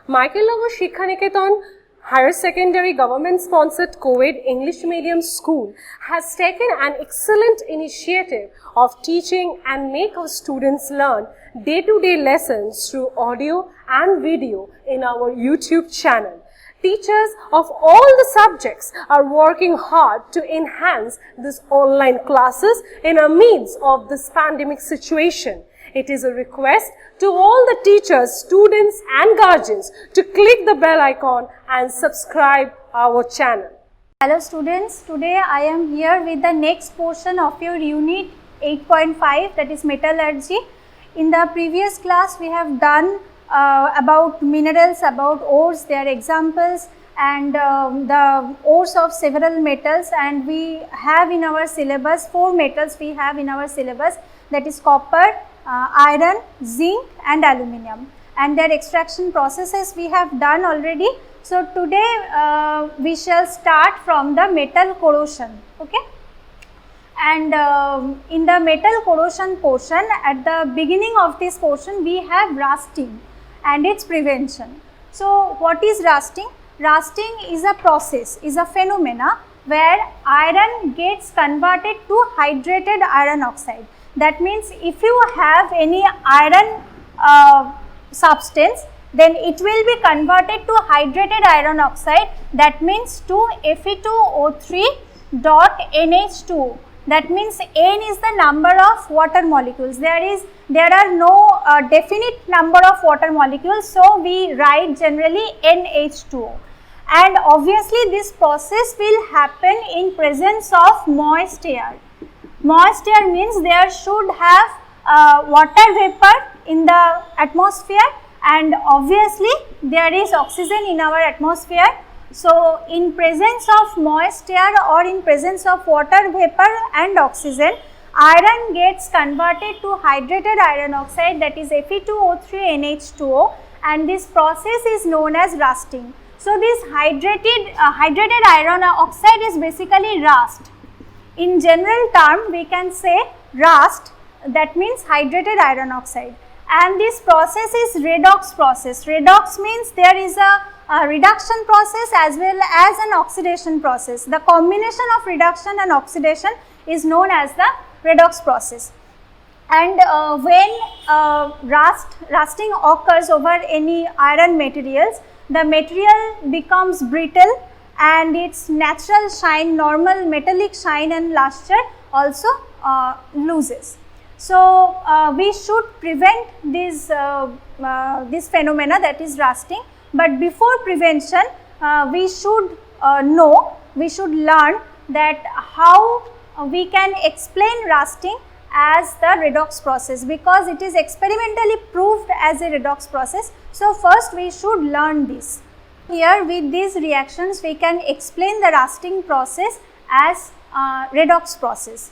Michael Shikha Niketan Higher Secondary Government Sponsored Co-ed English Medium School has taken an excellent initiative of teaching and make our students learn day-to-day lessons through audio and video in our YouTube channel. Teachers of all the subjects are working hard to enhance these online classes in the midst of this pandemic situation. It is a request to all the teachers, students and guardians to click the bell icon and subscribe our channel. Hello students, today I am here with the next portion of your unit 8.5, that is metallurgy. In the previous class we have done about minerals, about ores, their examples, and the ores of several metals, and we have in our syllabus 4 metals we have in our syllabus, that is copper, iron, zinc and aluminium, and their extraction processes we have done already. So today we shall start from the metal corrosion, okay. And in the metal corrosion portion, at the beginning of this portion we have rusting and its prevention. So what is rusting? Rusting is a process, is a phenomena where iron gets converted to hydrated iron oxide. That means if you have any iron substance, then it will be converted to hydrated iron oxide, that means to Fe2O3 dot NH2. That means N is the number of water molecules. There are no definite number of water molecules, so we write generally NH2O. And obviously this process will happen in presence of moist air. Moist air means there should have water vapor in the atmosphere, and obviously there is oxygen in our atmosphere. So in presence of moist air or in presence of water vapor and oxygen, iron gets converted to hydrated iron oxide, that is Fe2O3NH2O, and this process is known as rusting. So this hydrated iron oxide is basically rust. In general term we can say rust, that means hydrated iron oxide, and this process is redox process. Redox means there is a reduction process as well as an oxidation process. The combination of reduction and oxidation is known as the redox process. And when rusting occurs over any iron materials, the material becomes brittle and its natural shine, normal metallic shine and luster also loses. So we should prevent this phenomena, that is rusting. But before prevention, we should learn that how we can explain rusting as the redox process, because it is experimentally proved as a redox process. So first we should learn this. Here with these reactions we can explain the rusting process as redox process.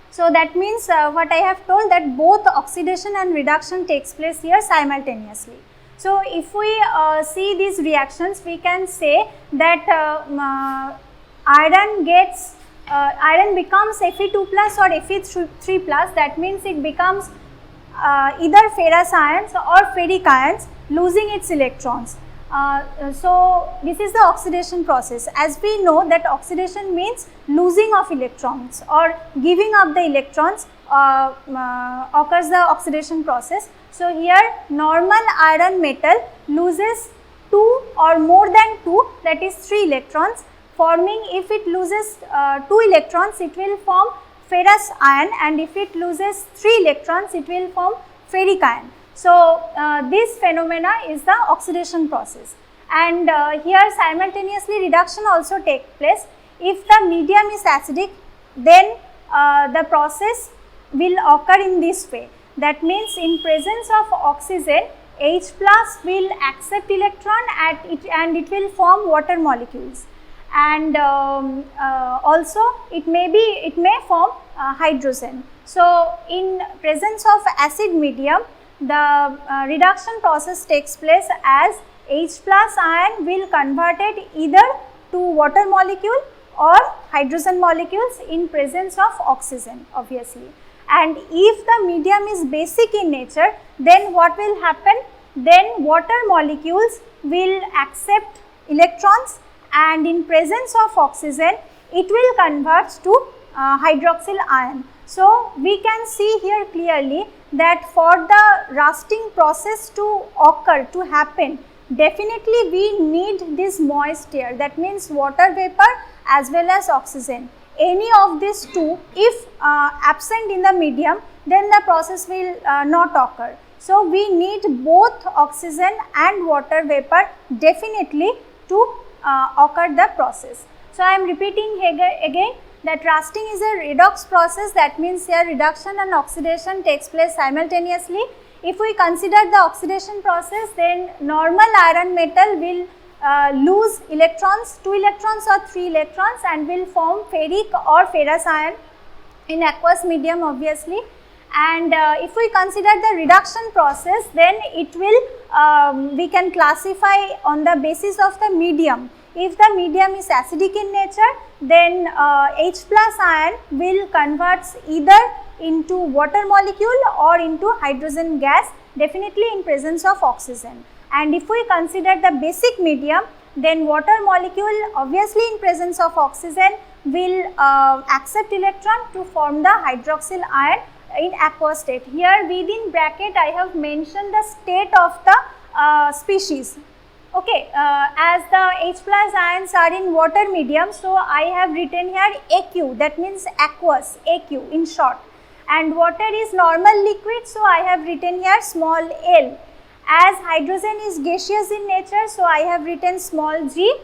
So that means what I have told, that both oxidation and reduction takes place here simultaneously. So if we see these reactions, we can say that iron becomes Fe2 plus or Fe3 plus, that means it becomes either ferrous ions or ferric ions, losing its electrons. So this is the oxidation process. As we know that oxidation means losing of electrons or giving up the electrons, occurs the oxidation process. So here normal iron metal loses 2 or more than 2, that is 3 electrons, forming, if it loses 2 electrons it will form ferrous ion, and if it loses 3 electrons it will form ferric ion. So this phenomena is the oxidation process, and here simultaneously reduction also takes place. If the medium is acidic, then the process will occur in this way. That means in presence of oxygen, H plus will accept electron and it will form water molecules, and also it may form hydrogen. So in presence of acid medium, the reduction process takes place as H plus ion will converted either to water molecule or hydrogen molecules in presence of oxygen, obviously. And if the medium is basic in nature, then what will happen? then water molecules will accept electrons, and in presence of oxygen it will convert to hydroxyl ion. So, we can see here clearly that for the rusting process to occur, to happen, definitely we need this moist air, that means water vapor as well as oxygen. Any of these two, if absent in the medium, then the process will not occur. So, we need both oxygen and water vapor definitely to occur the process. So, I am repeating again that rusting is a redox process, that means here reduction and oxidation takes place simultaneously. If we consider the oxidation process, then normal iron metal will lose electrons, 2 electrons or 3 electrons, and will form ferric or ferrous ion in aqueous medium obviously. And if we consider the reduction process, then it will we can classify on the basis of the medium. If the medium is acidic in nature, then H plus ion will convert either into water molecule or into hydrogen gas, definitely in presence of oxygen. And if we consider the basic medium, then water molecule obviously in presence of oxygen will accept electron to form the hydroxyl ion in aqueous state. Here within bracket I have mentioned the state of the species. Okay, as the H plus ions are in water medium, so I have written here AQ, that means aqueous, AQ in short, and water is normal liquid, so I have written here small l. As hydrogen is gaseous in nature, so I have written small g,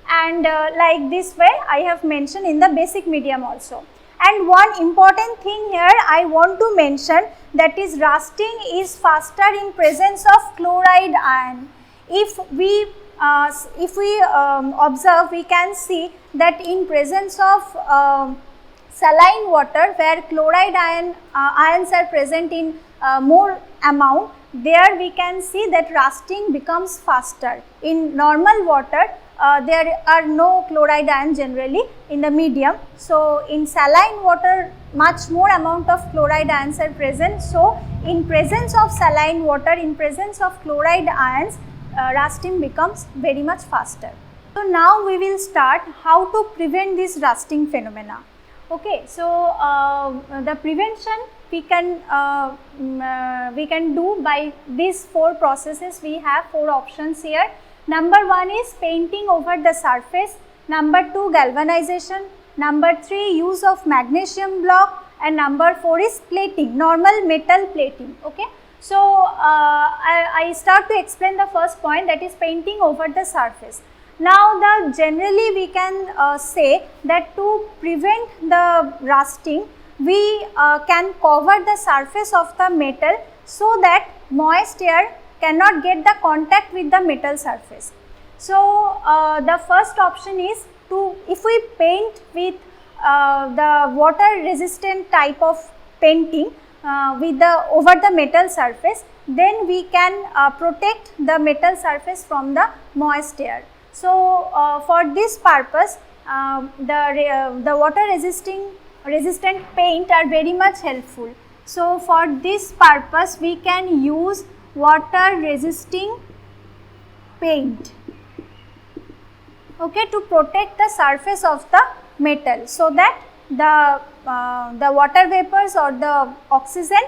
and like this way I have mentioned in the basic medium also. And one important thing here I want to mention, that is rusting is faster in presence of chloride ion. If we observe, we can see that in presence of saline water, where chloride ions are present in more amount, there we can see that rusting becomes faster. In normal water, there are no chloride ions generally in the medium. So, in saline water much more amount of chloride ions are present. So, in presence of saline water, in presence of chloride ions, rusting becomes very much faster. So, now we will start how to prevent this rusting phenomena. Okay, so the prevention we can do by these 4 processes. We have 4 options here. Number 1 is painting over the surface, number 2 galvanization, number 3 use of magnesium block, and number 4 is plating, normal metal plating. Okay. So, I start to explain the first point, that is painting over the surface. Now, generally we can say that to prevent the rusting, we can cover the surface of the metal so that moist air cannot get the contact with the metal surface. So, the first option is to, if we paint with the water resistant type of painting, with the over the metal surface, then we can protect the metal surface from the moist air. So, for this purpose, the water resistant paint are very much helpful. So, for this purpose we can use water resisting paint, okay, to protect the surface of the metal, so that the water vapors or the oxygen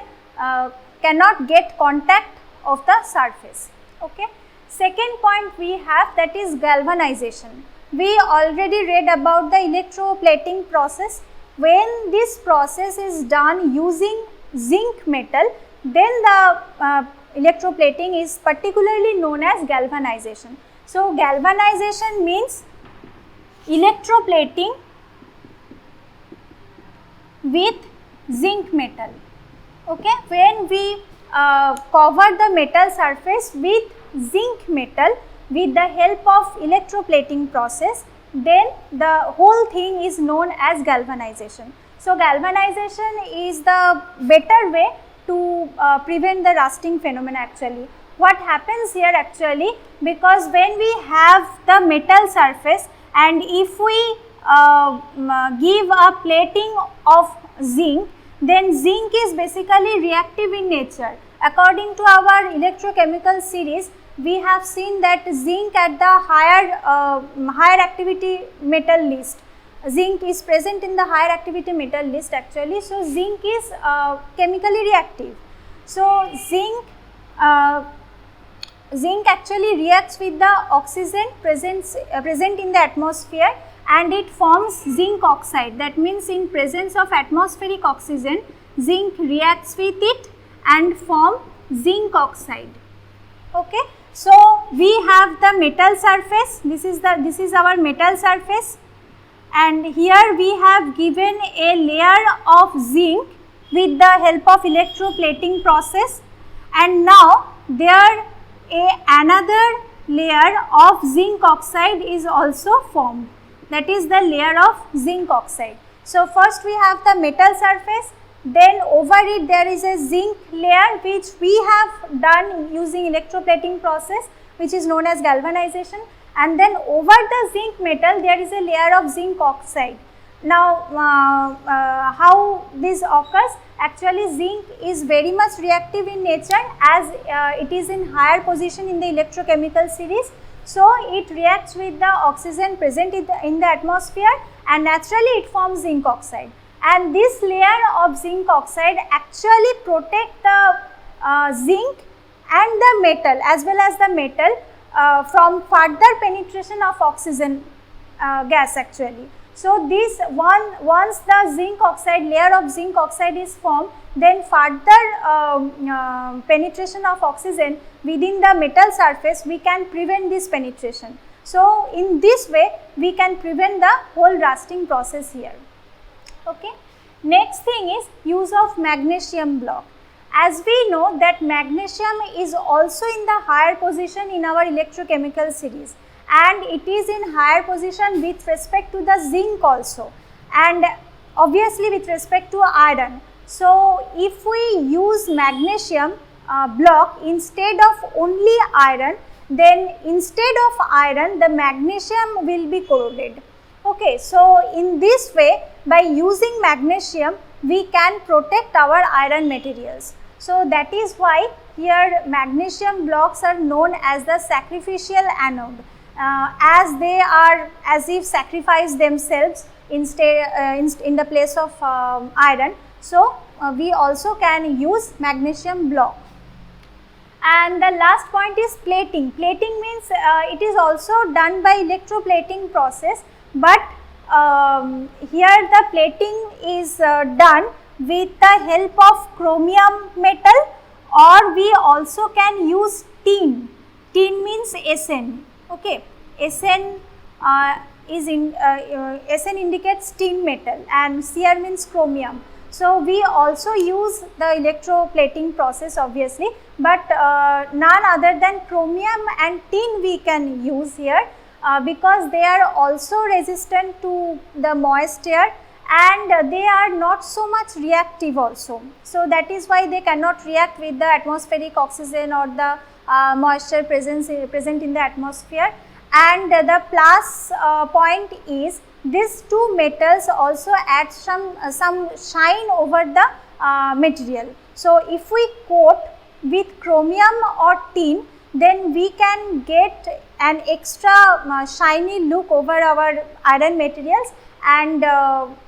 cannot get contact of the surface. Okay. Second point we have, that is galvanization. We already read about the electroplating process. When this process is done using zinc metal, then the electroplating is particularly known as galvanization. So, galvanization means electroplating with zinc metal. Okay. When we cover the metal surface with zinc metal with the help of electroplating process, then the whole thing is known as galvanization. So, galvanization is the better way to prevent the rusting phenomena actually. What happens here actually, because when we have the metal surface and if we give a plating of zinc, then zinc is basically reactive in nature, according to our electrochemical series, we have seen that zinc at the higher activity metal list. Zinc is present in the higher activity metal list actually. So, zinc is chemically reactive. So, zinc actually reacts with the oxygen present in the atmosphere, and it forms zinc oxide. That means in presence of atmospheric oxygen, zinc reacts with it and form zinc oxide. Okay. So, we have the metal surface. This is our metal surface, and here we have given a layer of zinc with the help of electroplating process, and now there another layer of zinc oxide is also formed, that is the layer of zinc oxide. So, first we have the metal surface, then over it there is a zinc layer which we have done using electroplating process, which is known as galvanization, and then over the zinc metal there is a layer of zinc oxide. Now, how this occurs? Actually, zinc is very much reactive in nature as it is in higher position in the electrochemical series. So, it reacts with the oxygen present in the atmosphere, and naturally it forms zinc oxide. And this layer of zinc oxide actually protect the zinc and the metal as well as the metal from further penetration of oxygen gas actually. So, this once the zinc oxide, layer of zinc oxide is formed, then further penetration of oxygen within the metal surface, we can prevent this penetration. So, in this way we can prevent the whole rusting process here. Okay. Next thing is use of magnesium block. As we know that magnesium is also in the higher position in our electrochemical series, and it is in higher position with respect to the zinc also, and obviously with respect to iron. So, if we use magnesium block instead of only iron, then instead of iron the magnesium will be corroded. Okay. So, in this way by using magnesium we can protect our iron materials. So, that is why here magnesium blocks are known as the sacrificial anode, as they are as if sacrifice themselves in the place of iron. So, we also can use magnesium block. And the last point is plating. Plating means it is also done by electroplating process, but here the plating is done with the help of chromium metal, or we also can use tin. Tin means Sn. Okay. Sn Sn indicates tin metal, and Cr means chromium. So, we also use the electroplating process obviously, but none other than chromium and tin we can use here because they are also resistant to the moist air, and they are not so much reactive also. So, that is why they cannot react with the atmospheric oxygen or the moisture present in the atmosphere. And the plus point is these two metals also add some shine over the material. So, if we coat with chromium or tin, then we can get an extra shiny look over our iron materials, and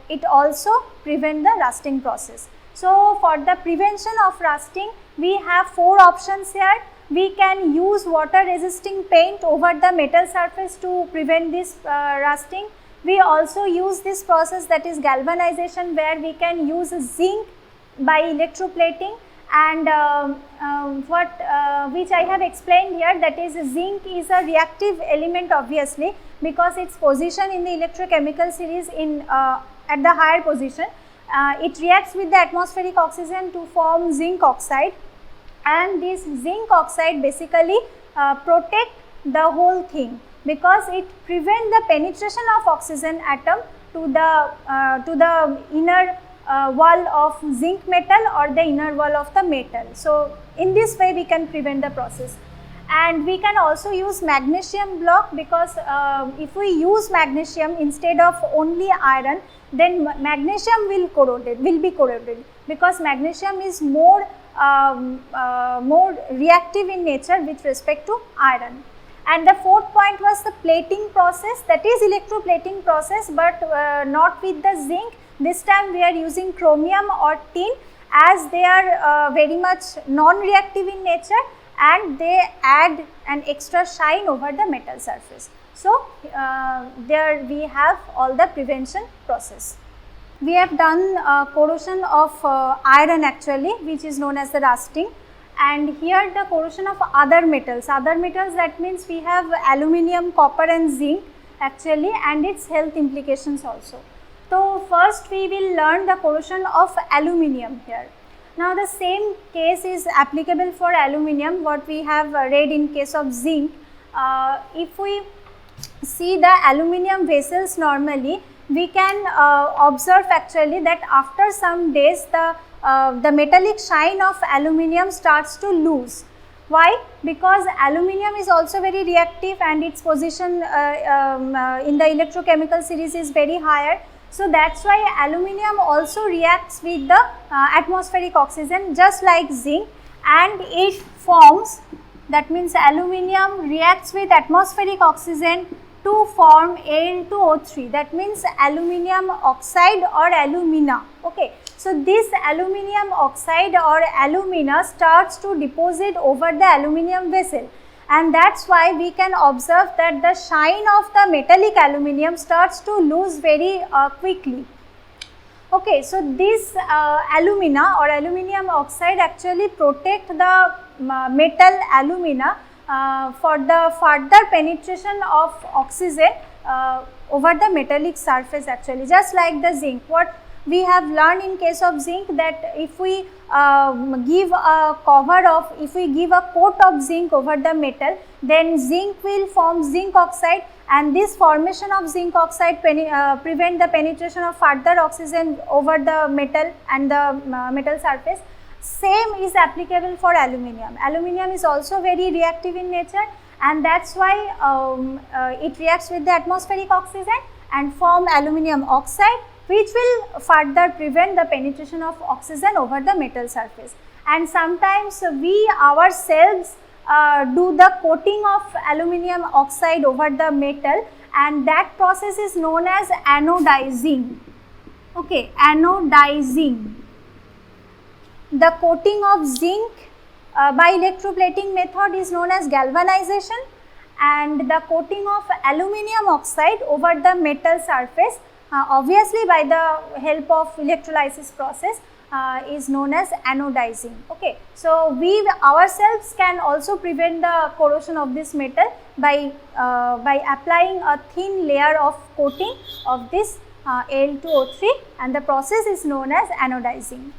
it also prevent the rusting process. So, for the prevention of rusting we have 4 options here. We can use water resisting paint over the metal surface to prevent this rusting. We also use this process, that is galvanization, where we can use zinc by electroplating, and which I have explained here, that is zinc is a reactive element obviously because its position in the electrochemical series at the higher position. It reacts with the atmospheric oxygen to form zinc oxide, and this zinc oxide basically protect the whole thing because it prevent the penetration of oxygen atom to the inner wall of zinc metal or the inner wall of the metal. So, in this way we can prevent the process. And we can also use magnesium block because if we use magnesium instead of only iron, then magnesium will be corroded because magnesium is more more reactive in nature with respect to iron. And the fourth point was the plating process, that is electroplating process, but not with the zinc. This time we are using chromium or tin, as they are very much non-reactive in nature and they add an extra shine over the metal surface. So, there we have all the prevention process. We have done corrosion of iron actually, which is known as the rusting, and here the corrosion of other metals. That means we have aluminum, copper and zinc actually, and its health implications also. So, first we will learn the corrosion of aluminum here. Now, the same case is applicable for aluminum what we have read in case of zinc. If we see the aluminum vessels normally, we can observe actually that after some days the metallic shine of aluminum starts to lose. Why? Because aluminum is also very reactive and its position in the electrochemical series is very higher. So, that is why aluminum also reacts with the atmospheric oxygen just like zinc, and it forms, that means aluminum reacts with atmospheric oxygen to form Al2O3, that means aluminum oxide or alumina. Okay. So, this aluminum oxide or alumina starts to deposit over the aluminum vessel, and that is why we can observe that the shine of the metallic aluminum starts to lose very quickly. Okay, so this alumina or aluminum oxide actually protect the metal alumina for the further penetration of oxygen over the metallic surface actually, just like the zinc. What we have learned in case of zinc, that if we give a coat of zinc over the metal, then zinc will form zinc oxide, and this formation of zinc oxide prevent the penetration of further oxygen over the metal and the metal surface. Same is applicable for aluminum. Aluminum is also very reactive in nature, and that is why it reacts with the atmospheric oxygen and form aluminum oxide, which will further prevent the penetration of oxygen over the metal surface. And sometimes we ourselves do the coating of aluminum oxide over the metal, and that process is known as anodizing. Okay, anodizing. The coating of zinc by electroplating method is known as galvanization, and the coating of aluminum oxide over the metal surface, obviously by the help of electrolysis process, is known as anodizing. Okay. So, we ourselves can also prevent the corrosion of this metal by applying a thin layer of coating of this Al2O3, and the process is known as anodizing.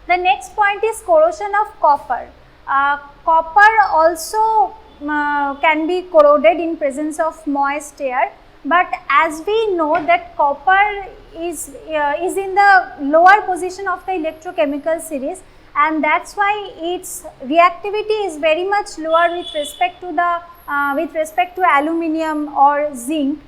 The next point is corrosion of copper. Copper also can be corroded in presence of moist air, but as we know that copper is in the lower position of the electrochemical series, and that is why its reactivity is very much lower with respect to the aluminum or zinc.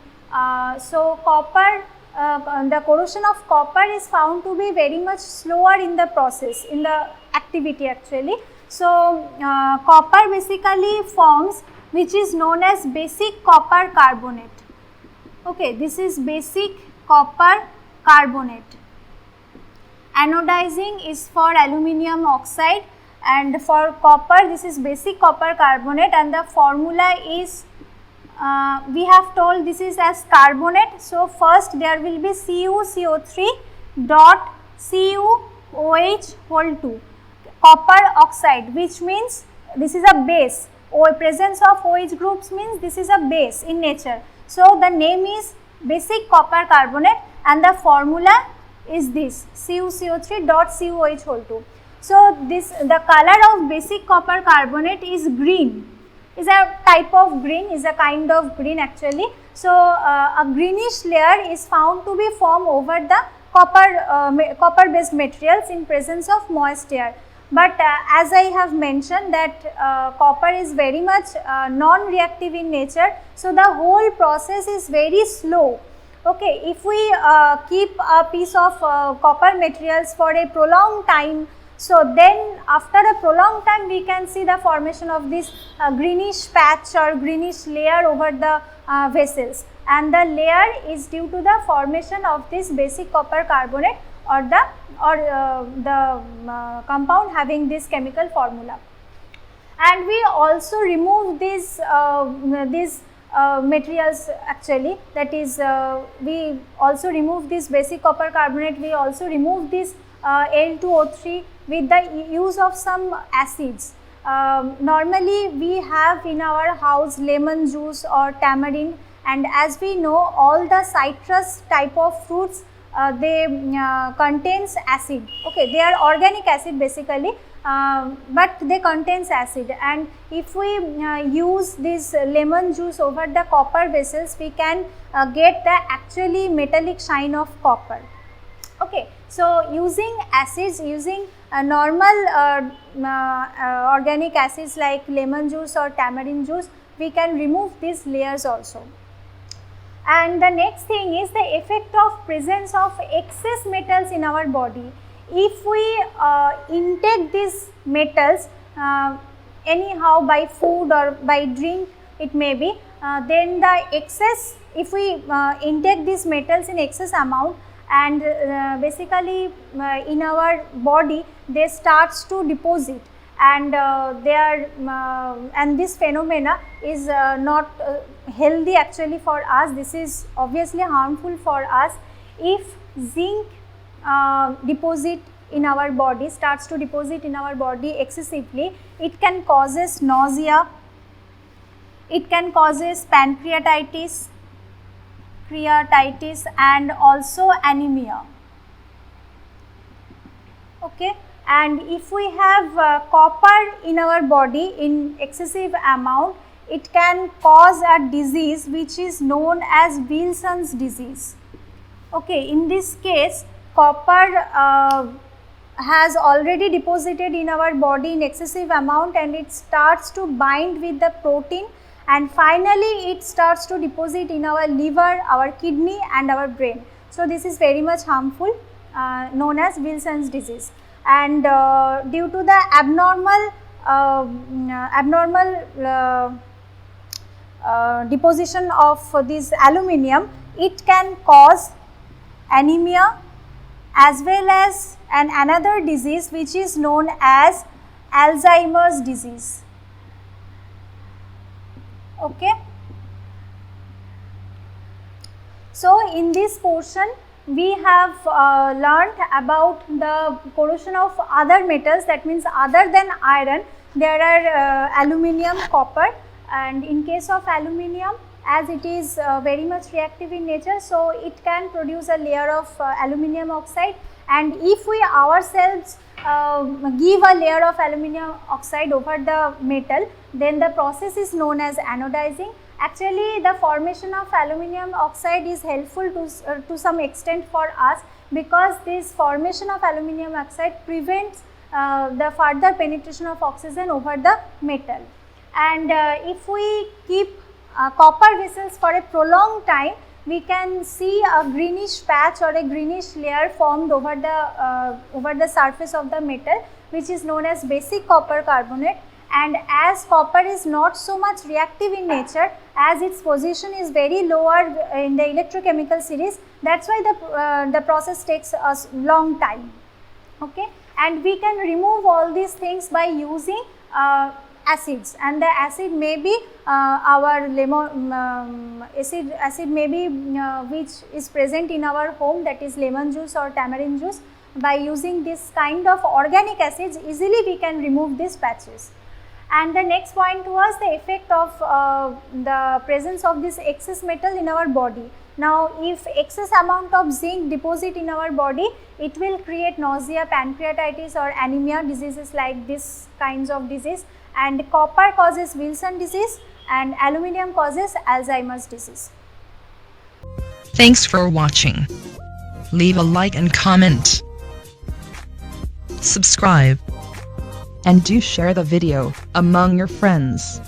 So, copper, the corrosion of copper is found to be very much slower in the process, in the activity actually. So, copper basically forms which is known as basic copper carbonate. Okay, this is basic copper carbonate. Anodizing is for aluminum oxide, and for copper this is basic copper carbonate, and the formula is we have told this is as carbonate. So, first there will be CuCO3 dot CuOH whole 2 copper oxide, which means this is a base. Presence of OH groups means this is a base in nature. So, the name is basic copper carbonate, and the formula is this CuCO3 dot CuOH whole 2. So, the color of basic copper carbonate is green, is a type of green, is a kind of green actually. So, a greenish layer is found to be formed over the copper based materials in presence of moist air. But as I have mentioned that copper is very much non-reactive in nature, so the whole process is very slow. Okay, if we keep a piece of copper materials for a prolonged time, So then after a prolonged time we can see the formation of this greenish patch or greenish layer over the vessels, and the layer is due to the formation of this basic copper carbonate or the compound having this chemical formula. And we also remove these materials actually, that is we also remove this basic copper carbonate, we also remove this Al2O3 with the use of some acids. Normally we have in our house lemon juice or tamarind, and as we know all the citrus type of fruits they contains acid. Okay, they are organic acid basically, but they contains acid, and if we use this lemon juice over the copper vessels, we can get the actually metallic shine of copper. Okay, so using acids, using normal organic acids like lemon juice or tamarind juice, we can remove these layers also. And the next thing is the effect of presence of excess metals in our body. If we intake these metals anyhow by food or by drink, it may be, then the excess, if we intake these metals in excess amount, and basically in our body they starts to deposit, and they are and this phenomena is not healthy actually for us. This is obviously harmful for us. If zinc deposit in our body, starts to deposit in our body excessively, it can causes nausea, it can causes pancreatitis, and also anemia. Okay, and if we have copper in our body in excessive amount, it can cause a disease which is known as Wilson's disease. Okay, in this case copper has already deposited in our body in excessive amount, and it starts to bind with the protein, and finally it starts to deposit in our liver, our kidney and our brain. So this is very much harmful, known as Wilson's disease. And due to the abnormal deposition of this aluminium, it can cause anemia as well as another disease which is known as Alzheimer's disease. Okay. So in this portion we have learnt about the corrosion of other metals, that means other than iron there are aluminium, copper, and in case of aluminium, as it is very much reactive in nature, so it can produce a layer of aluminium oxide, and if we ourselves give a layer of aluminium oxide over the metal, then the process is known as anodizing. Actually the formation of aluminium oxide is helpful to some extent for us, because this formation of aluminium oxide prevents the further penetration of oxygen over the metal. And if we keep copper vessels for a prolonged time, we can see a greenish patch or a greenish layer formed over the surface of the metal, which is known as basic copper carbonate. And as copper is not so much reactive in nature, as its position is very lower in the electrochemical series, that is why the process takes a long time. Okay, and we can remove all these things by using acids, and the acid may be our lemon acid may be which is present in our home, that is lemon juice or tamarind juice. By using this kind of organic acids, easily we can remove these patches. And the next point was the effect of the presence of this excess metal in our body. Now if excess amount of zinc deposit in our body, it will create nausea, pancreatitis or anemia, diseases like this kinds of disease, and copper causes Wilson disease and aluminium causes Alzheimer's disease. Thanks for watching. Leave a like and comment. Subscribe. And do share the video among your friends.